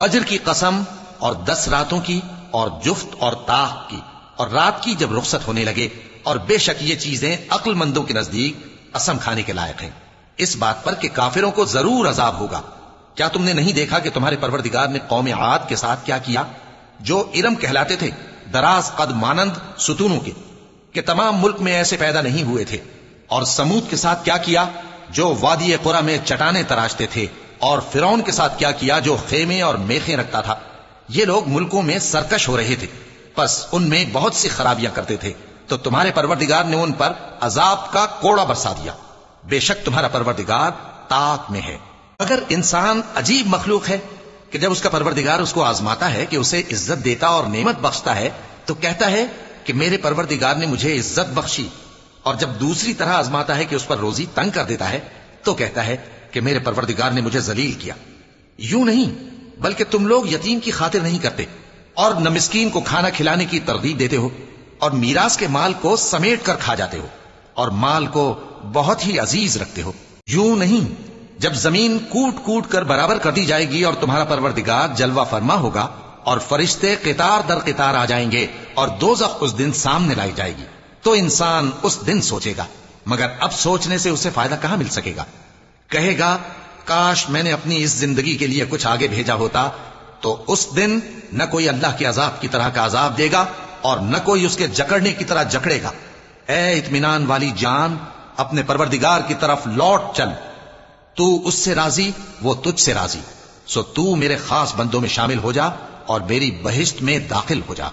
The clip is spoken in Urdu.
فجر کی قسم اور 10 راتوں کی اور جفت اور طاق کی اور رات کی جب رخصت ہونے لگے، اور بے شک یہ چیزیں عقل مندوں کے نزدیک قسم کھانے کے لائق ہیں، اس بات پر کہ کافروں کو ضرور عذاب ہوگا۔ کیا تم نے نہیں دیکھا کہ تمہارے پروردگار نے قوم عاد کے ساتھ کیا کیا، جو ارم کہلاتے تھے، دراز قد مانند ستونوں کے، کہ تمام ملک میں ایسے پیدا نہیں ہوئے تھے؟ اور سمود کے ساتھ کیا کیا، جو وادی قرا میں چٹانیں تراشتے تھے؟ اور فرعون کے ساتھ کیا کیا، جو خیمے اور میخیں رکھتا تھا؟ یہ لوگ ملکوں میں سرکش ہو رہے تھے، پس ان میں بہت سی خرابیاں کرتے تھے، تو تمہارے پروردگار نے ان پر عذاب کا کوڑا برسا دیا۔ بے شک تمہارا پروردگار طاق میں ہے۔ اگر انسان عجیب مخلوق ہے کہ جب اس کا پروردگار اس کو آزماتا ہے، کہ اسے عزت دیتا اور نعمت بخشتا ہے، تو کہتا ہے کہ میرے پروردگار نے مجھے عزت بخشی، اور جب دوسری طرح آزماتا ہے کہ اس پر روزی تنگ کر دیتا ہے، تو کہتا ہے کہ میرے پروردگار نے مجھے ذلیل کیا۔ یوں نہیں، بلکہ تم لوگ یتیم کی خاطر نہیں کرتے، اور نہ مسکین کو کھانا کھلانے کی ترغیب دیتے ہو، اور میراث کے مال کو سمیٹ کر کھا جاتے ہو، اور مال کو بہت ہی عزیز رکھتے ہو۔ یوں نہیں، جب زمین کوٹ کوٹ کر برابر کر دی جائے گی اور تمہارا پروردگار جلوہ فرما ہوگا، اور فرشتے قطار در قطار آ جائیں گے، اور دوزخ اس دن سامنے لائی جائے گی، تو انسان اس دن سوچے گا، مگر اب سوچنے سے اسے فائدہ کہاں مل سکے گا؟ کہے گا کاش میں نے اپنی اس زندگی کے لیے کچھ آگے بھیجا ہوتا، تو اس دن نہ کوئی اللہ کے عذاب کی طرح کا عذاب دے گا، اور نہ کوئی اس کے جکڑنے کی طرح جکڑے گا۔ اے اطمینان والی جان، اپنے پروردگار کی طرف لوٹ چل، تو اس سے راضی، وہ تجھ سے راضی، سو تو میرے خاص بندوں میں شامل ہو جا اور میری بہشت میں داخل ہو جا۔